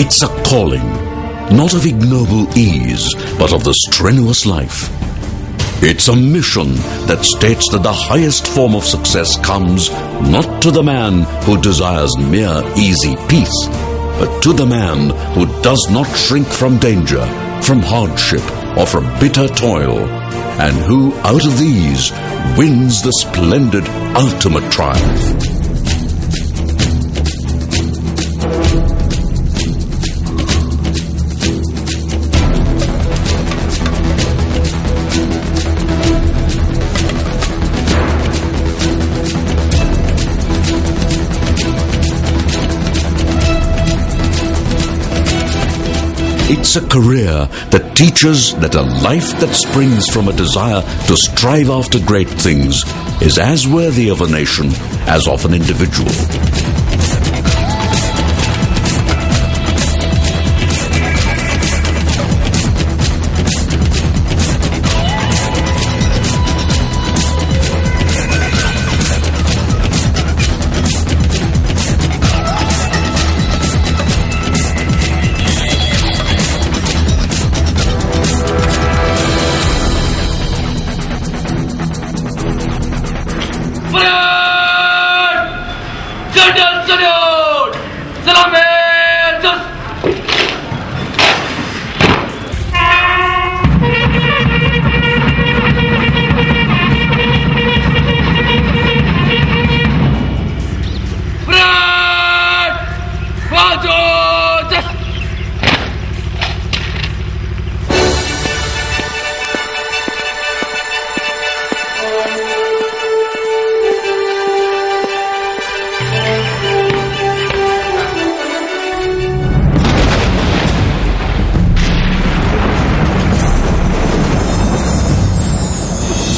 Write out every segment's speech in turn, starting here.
It's a calling, not of ignoble ease, but of the strenuous life. It's a mission that states that the highest form of success comes not to the man who desires mere easy peace, but to the man who does not shrink from danger, from hardship, or from bitter toil, and who, out of these, wins the splendid ultimate triumph. It's a career that teaches that a life that springs from a desire to strive after great things is as worthy of a nation as of an individual.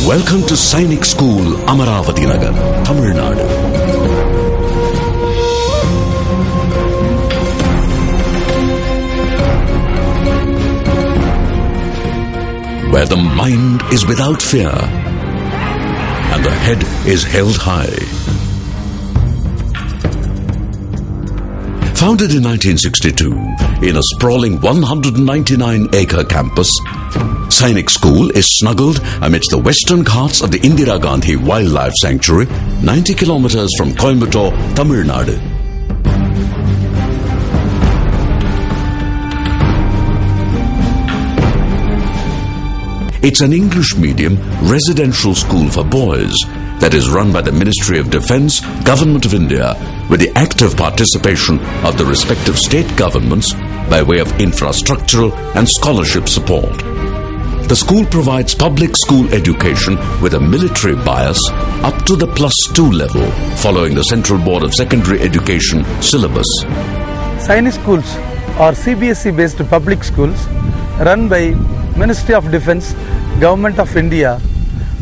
Welcome to Sainik School, Amaravathi, Nagar, Tamil Nadu. Where the mind is without fear and the head is held high. Founded in 1962 in a sprawling 199-acre campus, Sainik School is snuggled amidst the western ghats of the Indira Gandhi Wildlife Sanctuary, 90 kilometers from Coimbatore, Tamil Nadu. It's an English medium residential school for boys that is run by the Ministry of Defence, Government of India, with the active participation of the respective state governments by way of infrastructural and scholarship support. The school provides public school education with a military bias up to the +2 level, following the Central Board of Secondary Education syllabus. Sainik schools are CBSE-based public schools run by Ministry of Defence, Government of India,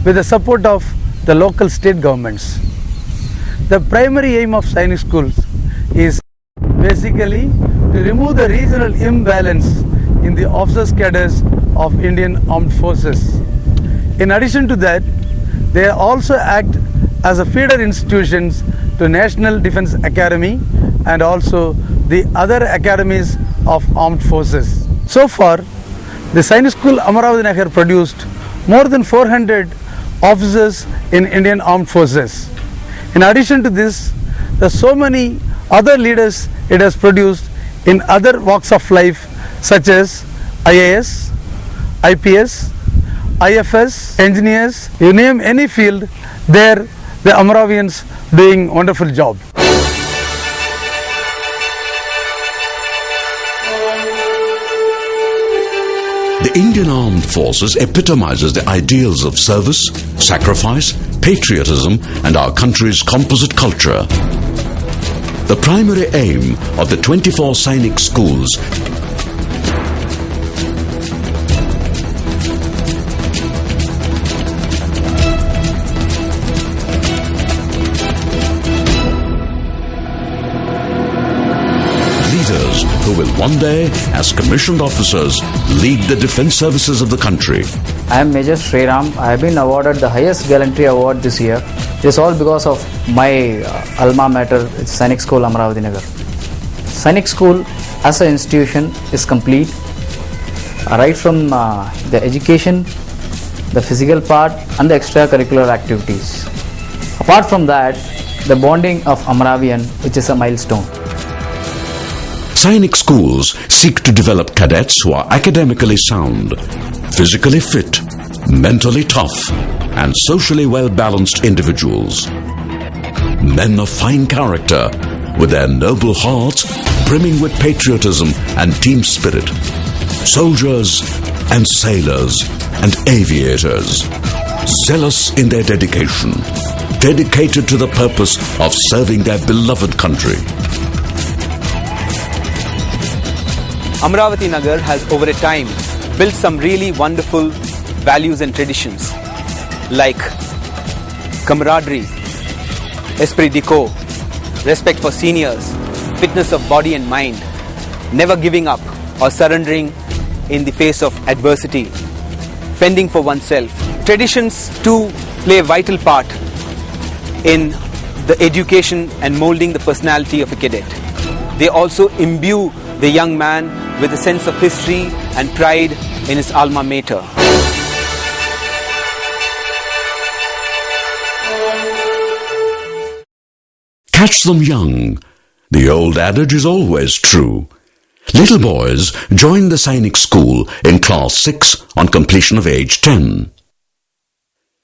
with the support of the local state governments. The primary aim of Sainik schools is basically to remove the regional imbalance in the officers' cadres of Indian Armed Forces. In addition to that, they also act as a feeder institutions to National Defence Academy and also the other academies of armed forces. So far, the Sainik School Amaravathi Nagar produced more than 400 officers in Indian Armed Forces. In addition to this, there are so many other leaders it has produced in other walks of life such as IAS, IPS, IFS, engineers, you name any field, there the Amaravians doing wonderful job. The Indian Armed Forces epitomizes the ideals of service, sacrifice, patriotism, and our country's composite culture. The primary aim of the 24 Sainik schools who will one day, as commissioned officers, lead the defense services of the country. I am Major Sriram. I have been awarded the highest gallantry award this year. It is all because of my alma mater, it's Sainik School, Amaravathi Nagar. Sainik School as an institution is complete, right from the education, the physical part and the extracurricular activities. Apart from that, the bonding of Amaravian, which is a milestone. Sainik schools seek to develop cadets who are academically sound, physically fit, mentally tough, and socially well-balanced individuals. Men of fine character, with their noble hearts brimming with patriotism and team spirit. Soldiers and sailors and aviators, zealous in their dedication, dedicated to the purpose of serving their beloved country. Amaravathi Nagar has over a time built some really wonderful values and traditions like camaraderie, esprit de corps, respect for seniors, fitness of body and mind, never giving up or surrendering in the face of adversity, fending for oneself. Traditions too play a vital part in the education and molding the personality of a cadet. They also imbue the young man with a sense of history and pride in his alma mater. Catch them young. The old adage is always true. Little boys join the Sainik School in class 6 on completion of age 10.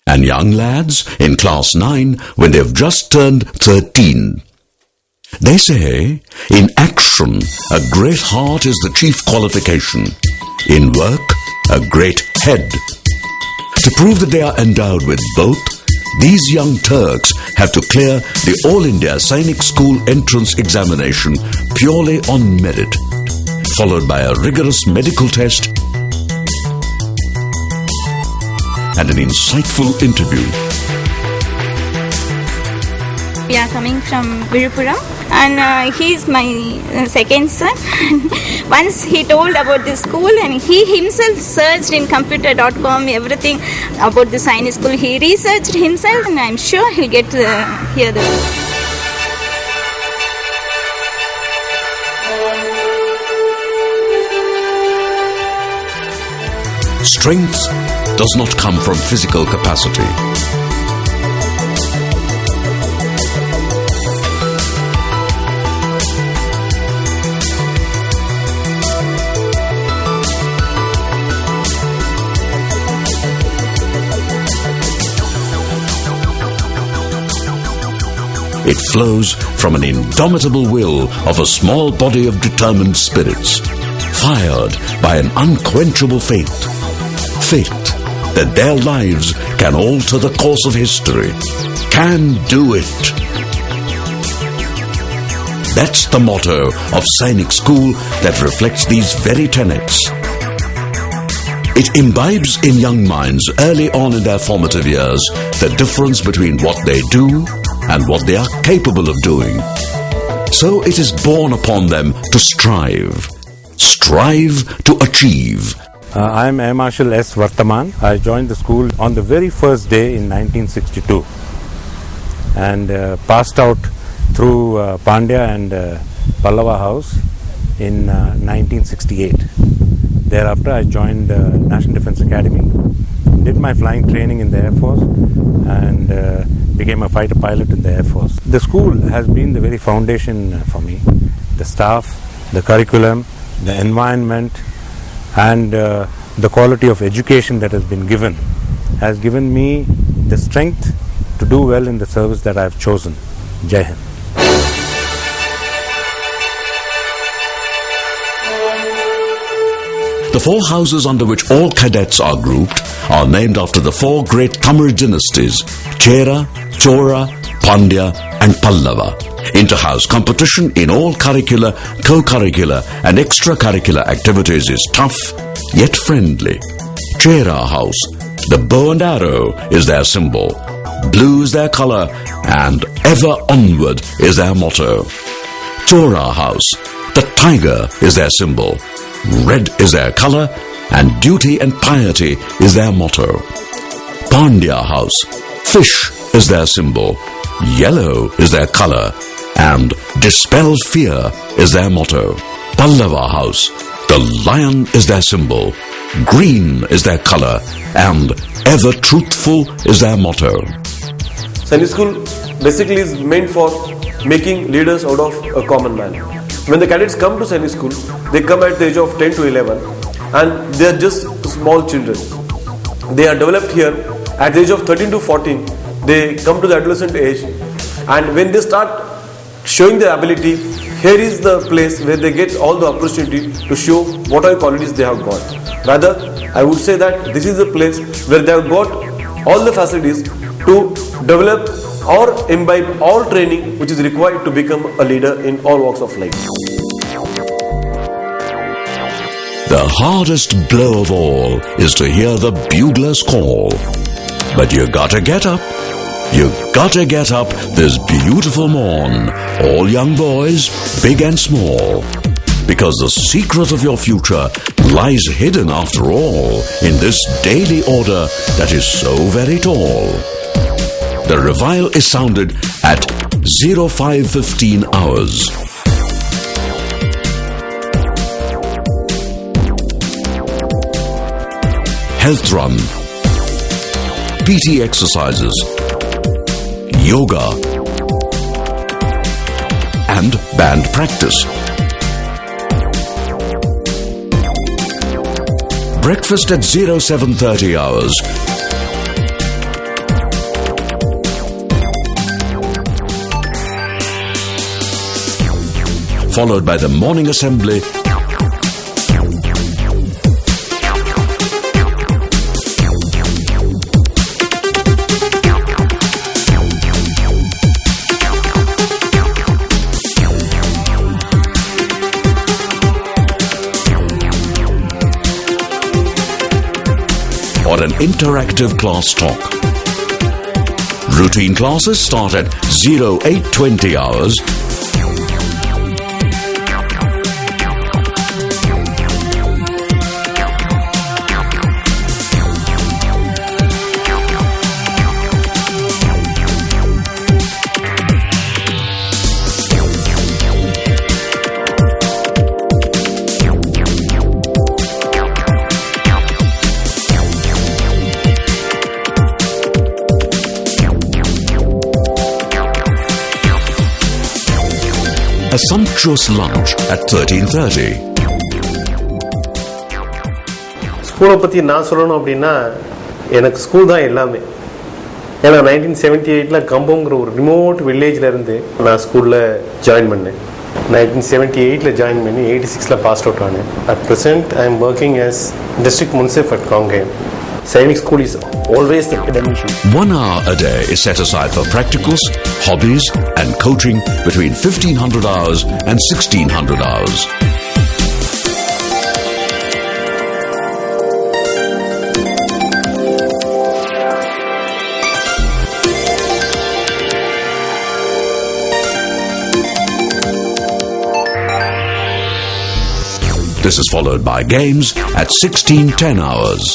And young lads in class 9 when they've just turned 13. They say, in action, a great heart is the chief qualification. In work, a great head. To prove that they are endowed with both, these young Turks have to clear the All India Sainik School entrance examination purely on merit, followed by a rigorous medical test and an insightful interview. We are coming from Virupuram and he is my second son. Once he told about the school and he himself searched in computer.com everything about the Sainik School. He researched himself and I am sure he'll get to hear this. Strength does not come from physical capacity. It flows from an indomitable will of a small body of determined spirits, fired by an unquenchable faith. Faith that their lives can alter the course of history, can do it. That's the motto of Sainik School that reflects these very tenets. It imbibes in young minds early on in their formative years the difference between what they do and what they are capable of doing. So it is born upon them to strive to achieve. I am Air Marshal S. Vartaman. I joined the school on the very first day in 1962 and passed out through Pandya and Pallava House in 1968. Thereafter I joined National Defence Academy, did my flying training in the Air Force and became a fighter pilot in the Air Force. The school has been the very foundation for me. The staff, the curriculum, the environment and the quality of education that has been given has given me the strength to do well in the service that I have chosen. Jai Hind. The four houses under which all cadets are grouped are named after the four great Tamil dynasties, Chera, Chola, Pandya and Pallava. Inter-house competition in all curricular, co-curricular and extracurricular activities is tough yet friendly. Chera House, the bow and arrow is their symbol, blue is their color and ever onward is their motto. Chola House, the tiger is their symbol, red is their color and duty and piety is their motto. Pandya House, fish is their symbol, yellow is their color and dispel fear is their motto. Pallava house. The lion is their symbol, green is their color, and ever truthful is their motto. Sainik School basically is meant for making leaders out of a common man. When the cadets come to Sainik School, they come at the age of 10 to 11 and they are just small children. They are developed here at the age of 13 to 14. They come to the adolescent age, and when they start showing their ability, here is the place where they get all the opportunity to show what are qualities they have got. Rather, I would say that this is the place where they have got all the facilities to develop or imbibe all training which is required to become a leader in all walks of life. The hardest blow of all is to hear the bugler's call. But you gotta get up. You gotta get up this beautiful morn, all young boys, big and small. Because the secret of your future lies hidden after all in this daily order that is so very tall. The reveille is sounded at 05:15 hours. Health run, PT exercises, yoga, and band practice. Breakfast at 07:30 hours. Followed by the morning assembly, or an interactive class talk. Routine classes start at 08:20 hours. A sumptuous lunch at 13:30. ஸ்கூலை பற்றி நான் சொல்லணும் அப்படின்னா எனக்கு school தான் எல்லாமே. ஏன்னா 1978 கம்பம்ங்கிற ஒரு ரிமோட் வில்லேஜில் இருந்து நான் ஸ்கூலில் ஜாயின் பண்ணேன். 1978 ஜாயின் பண்ணி 86 பாஸ் அவுட் ஆனேன். At present I am working as district municip at Kongam. Sainik School is always the academician. 1 hour a day is set aside for practicals, hobbies, and coaching between 1500 hours and 1600 hours. This is followed by games at 16:10 hours.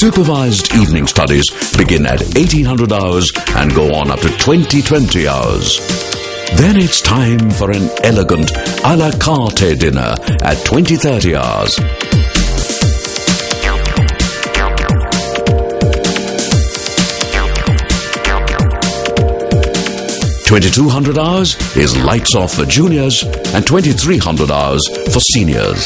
Supervised evening studies begin at 1800 hours and go on up to 2020 hours. Then it's time for an elegant a la carte dinner at 20:30 hours. $2,200 hours is lights off for juniors and 2,300 hours for seniors.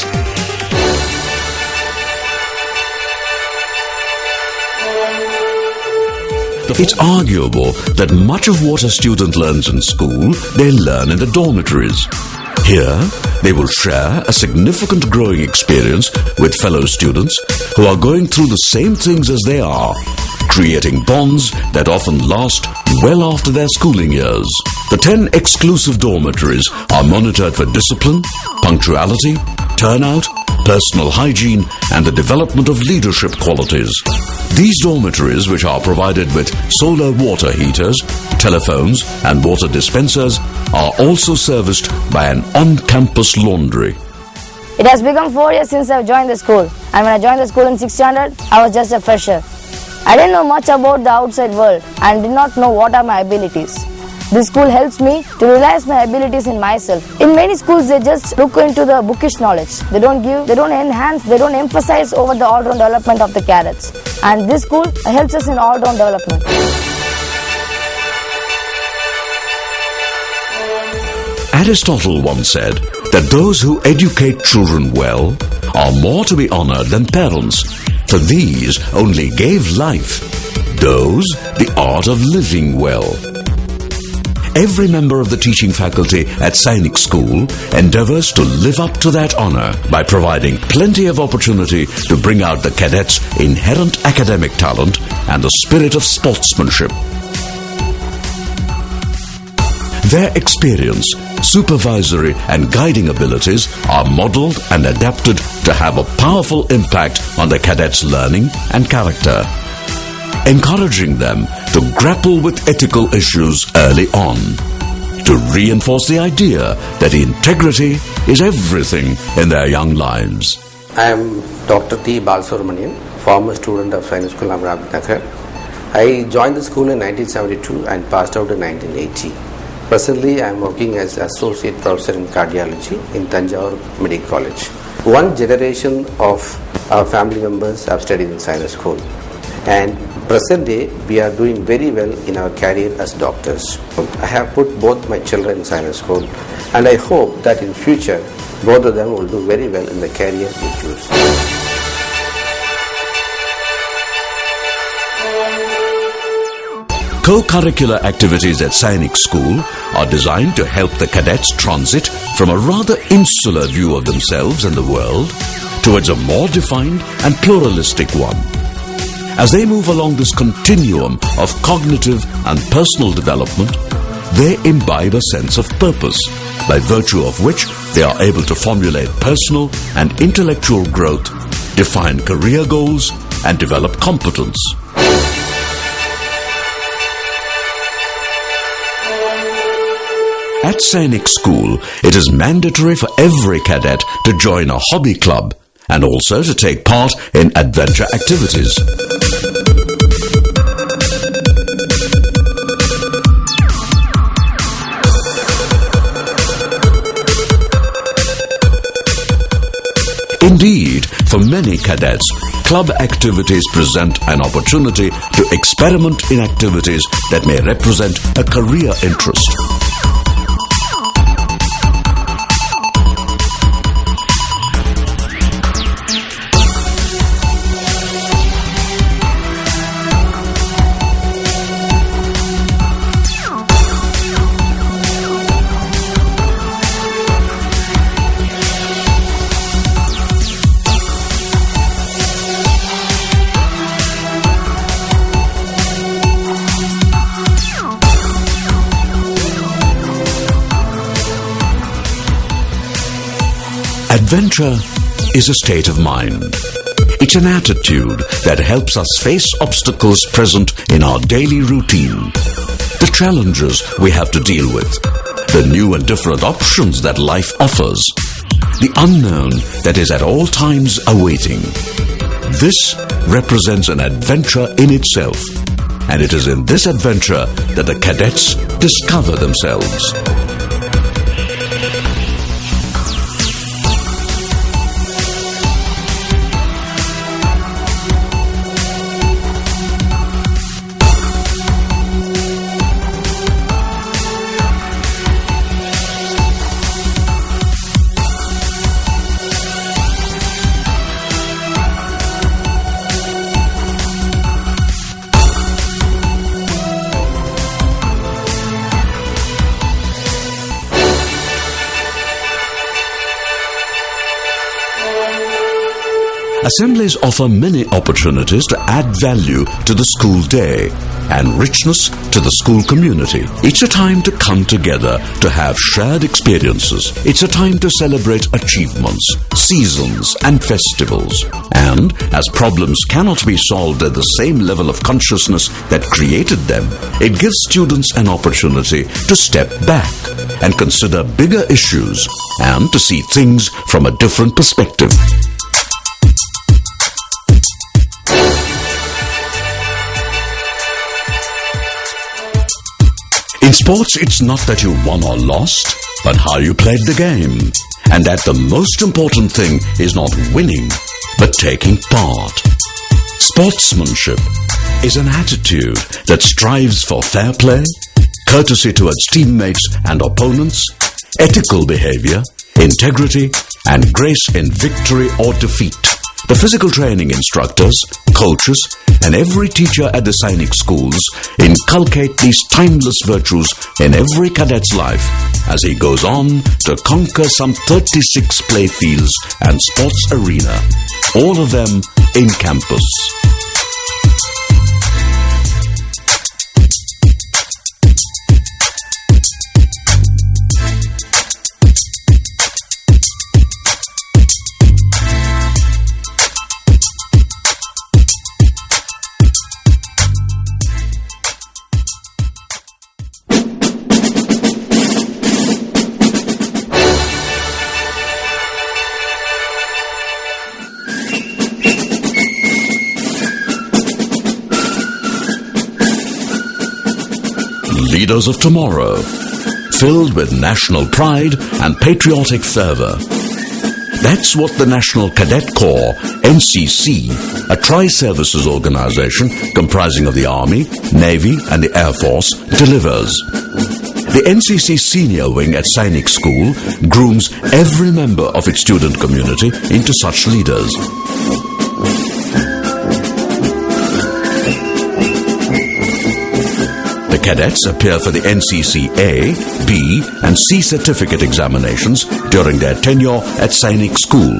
It's arguable that much of what a student learns in school, they learn in the dormitories. Here, they will share a significant growing experience with fellow students who are going through the same things as they are, creating bonds that often last well after their schooling years. The 10 exclusive dormitories are monitored for discipline, punctuality, turnout, personal hygiene, and the development of leadership qualities. These dormitories, which are provided with solar water heaters, telephones, and water dispensers, are also serviced by an on-campus laundry. It has become 4 years since I've joined the school, and when I joined the school in 6th standard, I was just a fresher. I didn't know much about the outside world and did not know what are my abilities. This school helps me to realize my abilities in myself. In many schools, they just look into the bookish knowledge. They don't enhance, they don't emphasize over the all-round development of the cadets. And this school helps us in all-round development. Aristotle once said that those who educate children well are more to be honored than parents, for these only gave life, those the art of living well. Every member of the teaching faculty at Sainik School endeavors to live up to that honor by providing plenty of opportunity to bring out the cadets' inherent academic talent and the spirit of sportsmanship. Their experience, supervisory and guiding abilities are modeled and adapted to have a powerful impact on the cadets' learning and character, encouraging them to grapple with ethical issues early on, to reinforce the idea that integrity is everything in their young lives. I am Dr. T. Balasubramanian, former student of Sainik School, Amaravathi, Nagar. I joined the school in 1972 and passed out in 1980. Presently, I am working as Associate Professor in Cardiology in Tanjore Medical College. One generation of our family members have studied in Sainik School, and present day we are doing very well in our career as doctors. I have put both my children in Sainik School, and I hope that in future both of them will do very well in the career they choose. Co-curricular activities at Sainik School are designed to help the cadets transit from a rather insular view of themselves and the world towards a more defined and pluralistic one. As they move along this continuum of cognitive and personal development, they imbibe a sense of purpose, by virtue of which they are able to formulate personal and intellectual growth, define career goals, and develop competence. At Sainik School, it is mandatory for every cadet to join a hobby club and also to take part in adventure activities. Indeed, for many cadets, club activities present an opportunity to experiment in activities that may represent a career interest. Adventure is a state of mind. It's an attitude that helps us face obstacles present in our daily routine, the challenges we have to deal with, the new and different options that life offers, the unknown that is at all times awaiting. This represents an adventure in itself, and it is in this adventure that the cadets discover themselves. Assemblies offer many opportunities to add value to the school day and richness to the school community. It's a time to come together to have shared experiences. It's a time to celebrate achievements, seasons, and festivals. And as problems cannot be solved at the same level of consciousness that created them, it gives students an opportunity to step back and consider bigger issues and to see things from a different perspective. In sports, it's not that you won or lost, but how you played the game. And that the most important thing is not winning, but taking part. Sportsmanship is an attitude that strives for fair play, courtesy towards teammates and opponents, ethical behavior, integrity, and grace in victory or defeat. The physical training instructors, coaches, and every teacher at the Sainik schools inculcate these timeless virtues in every cadet's life as he goes on to conquer some 36 playfields and sports arena, all of them in campus. Leaders of tomorrow, filled with national pride and patriotic fervor. That's what the National Cadet Corps, NCC, a tri-services organization comprising of the Army, Navy and the Air Force, delivers. The NCC Senior Wing at Sainik School grooms every member of its student community into such leaders. The cadets appear for the NCC A, B and C certificate examinations during their tenure at Sainik School.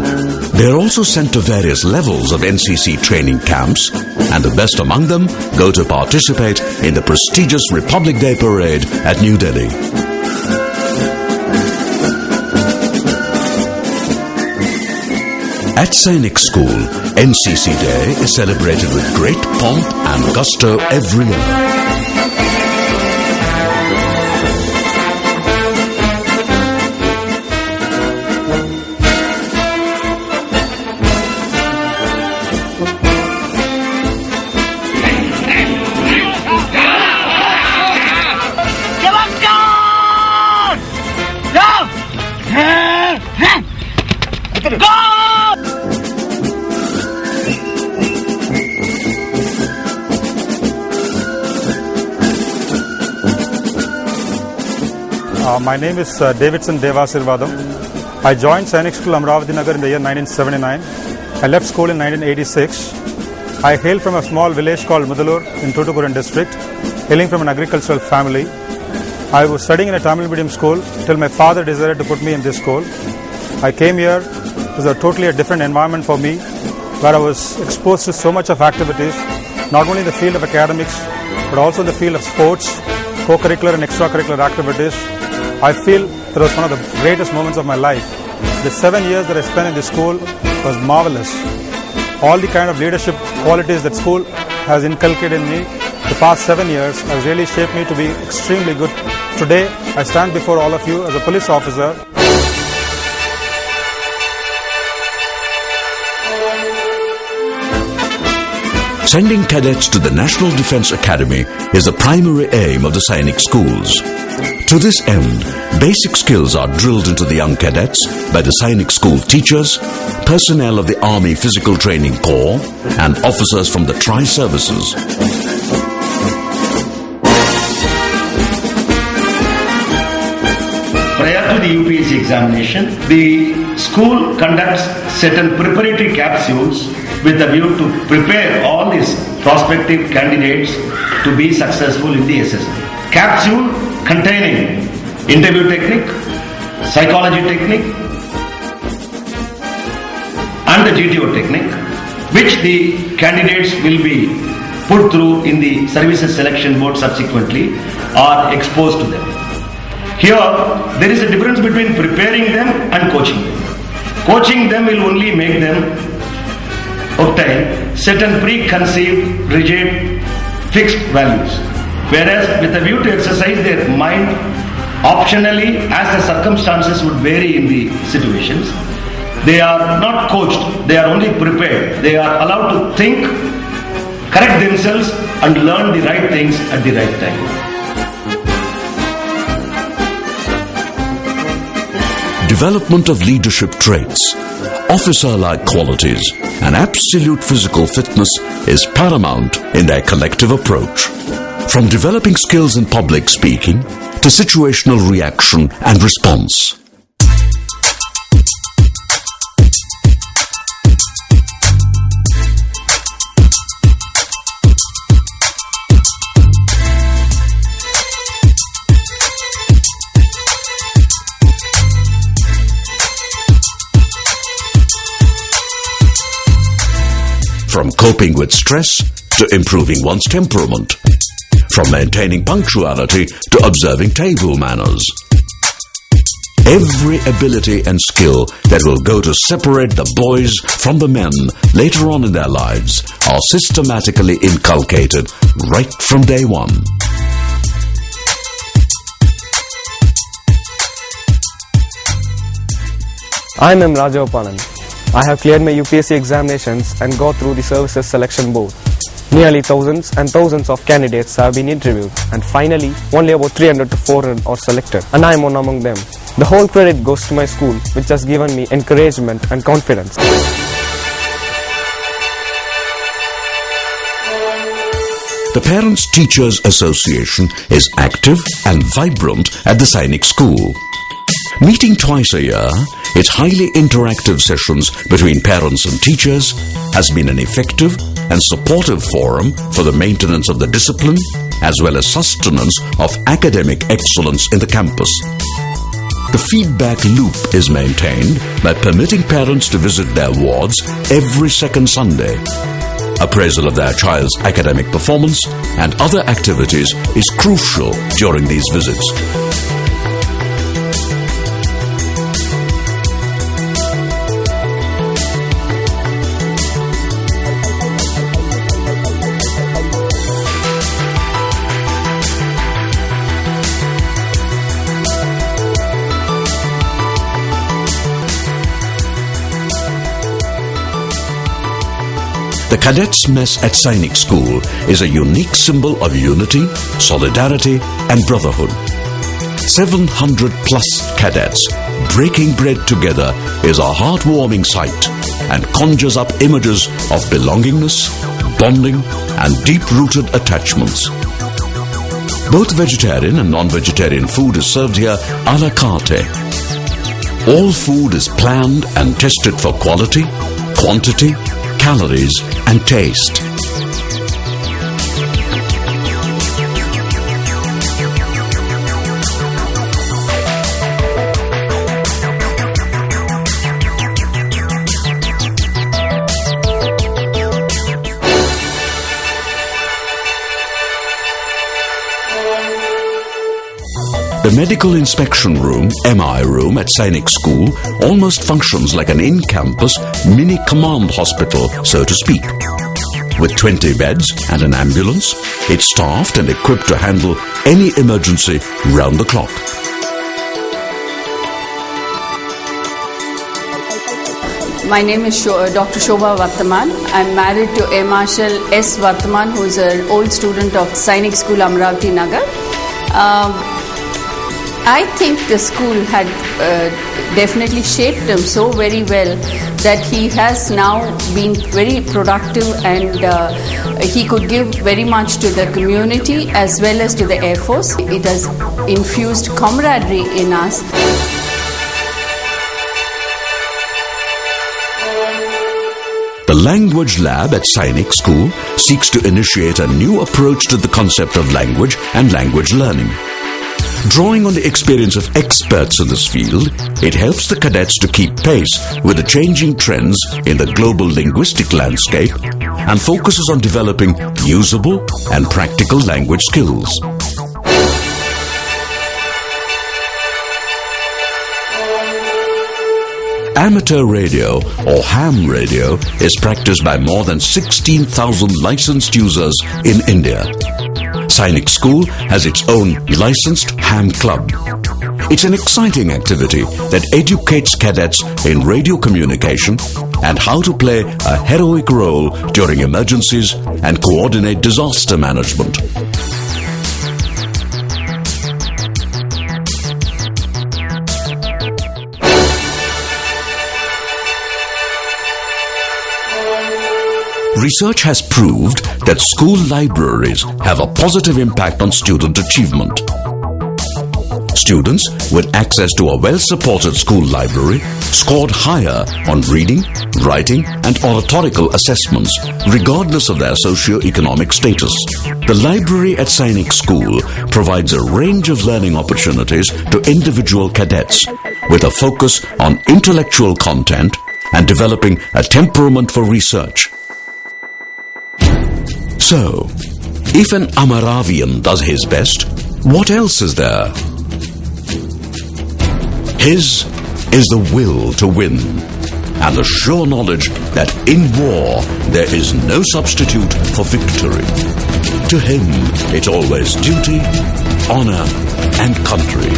They are also sent to various levels of NCC training camps, and the best among them go to participate in the prestigious Republic Day Parade at New Delhi. At Sainik School, NCC Day is celebrated with great pomp and gusto every year. My name is Davidson Devasirvadam. I joined Sainik School, Amaravathi, Nagar in the year 1979. I left school in 1986. I hail from a small village called Mudalur in Tuticorin district, hailing from an agricultural family. I was studying in a Tamil medium school till my father decided to put me in this school. I came here. It was a totally different environment for me, where I was exposed to so much of activities, not only in the field of academics, but also in the field of sports, co-curricular and extracurricular activities. I feel that was one of the greatest moments of my life. The 7 years that I spent in this school was marvelous. All the kind of leadership qualities that school has inculcated in me the past 7 years has really shaped me to be extremely good. Today, I stand before all of you as a police officer. Sending cadets to the National Defence Academy is the primary aim of the Sainik schools. To this end, basic skills are drilled into the young cadets by the Sainik school teachers, personnel of the Army Physical Training Corps, and officers from the tri-services. Prior to the UPSC examination, the school conducts certain preparatory capsules with a view to prepare all these prospective candidates to be successful in the SSB. Capsule containing interview technique, psychology technique and the GTO technique, which the candidates will be put through in the services selection board subsequently or exposed to them. Here, there is a difference between preparing them and coaching them. Coaching them will only make them obtain certain preconceived, rigid, fixed values. Whereas with a view to exercise their mind optionally as the circumstances would vary in the situations, they are not coached, they are only prepared. They are allowed to think, correct themselves and learn the right things at the right time. development of leadership traits, officer-like qualities, and absolute physical fitness is paramount in their collective approach. From developing skills in public speaking to situational reaction and response. From coping with stress to improving one's temperament. From maintaining punctuality to observing table manners. Every ability and skill that will go to separate the boys from the men later on in their lives are systematically inculcated right from day one. I am Rajagopalan. I have cleared my UPSC examinations and got through the services selection board. Nearly thousands and thousands of candidates have been interviewed, and finally only about 300 to 400 are selected, and I am one among them. The whole credit goes to my school, which has given me encouragement and confidence. The Parents Teachers Association is active and vibrant at the Sainik School. Meeting twice a year, its highly interactive sessions between parents and teachers has been an effective and supportive forum for the maintenance of the discipline as well as sustenance of academic excellence in the campus. The feedback loop is maintained by permitting parents to visit their wards every second Sunday. Appraisal of their child's academic performance and other activities is crucial during these visits. The Cadets Mess at Sainik School is a unique symbol of unity, solidarity and brotherhood. 700 plus cadets breaking bread together is a heartwarming sight and conjures up images of belongingness, bonding and deep-rooted attachments. Both vegetarian and non-vegetarian food is served here a la carte. All food is planned and tested for quality, quantity, calories and taste. The Medical Inspection Room, MI room at Sainik School almost functions like an in-campus mini command hospital, so to speak. With 20 beds and an ambulance, it's staffed and equipped to handle any emergency round the clock. My name is Dr. Shobha Vartaman. I'm married to A. Marshal S. Vartaman, who is an old student of Sainik School, Amaravathi, Nagar. I think the school had definitely shaped him so very well that he has now been very productive and he could give very much to the community as well as to the Air Force. It has infused camaraderie in us. The Language Lab at Sainik School seeks to initiate a new approach to the concept of language and language learning. Drawing on the experience of experts in this field, it helps the cadets to keep pace with the changing trends in the global linguistic landscape and focuses on developing usable and practical language skills. Amateur radio or ham radio is practiced by more than 16,000 licensed users in India. Sainik School has its own licensed ham club. It's an exciting activity that educates cadets in radio communication and how to play a heroic role during emergencies and coordinate disaster management. Research has proved that school libraries have a positive impact on student achievement. Students with access to a well-supported school library scored higher on reading, writing and oratorical assessments regardless of their socio-economic status. The library at Sainik School provides a range of learning opportunities to individual cadets with a focus on intellectual content and developing a temperament for research. So, if an Amaravian does his best, what else is there? His is the will to win and the sure knowledge that in war there is no substitute for victory. To him, it's always duty, honor and country.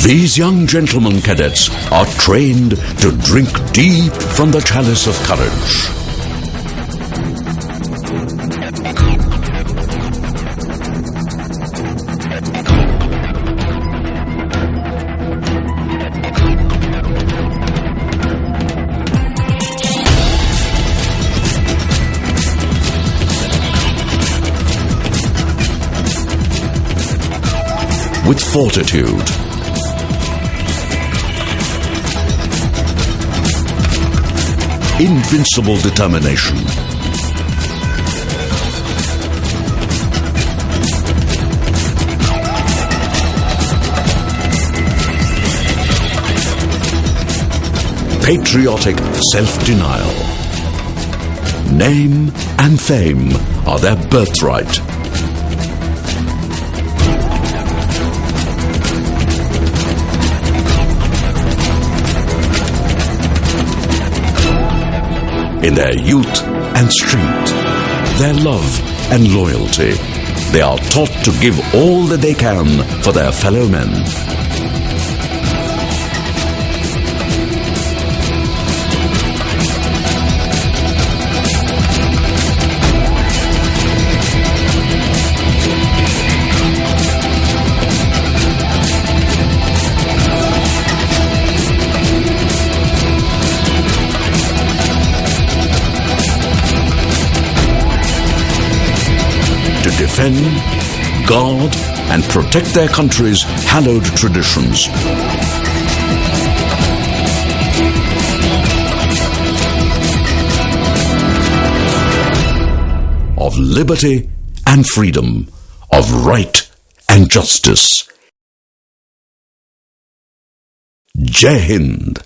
These young gentlemen cadets are trained to drink deep from the chalice of courage. With fortitude, invincible determination, patriotic self-denial, name and fame are their birthright. In their youth and strength, their love and loyalty, they are taught to give all that they can for their fellow men. To defend, guard and protect their country's hallowed traditions. Of liberty and freedom, of right and justice. Jai Hind.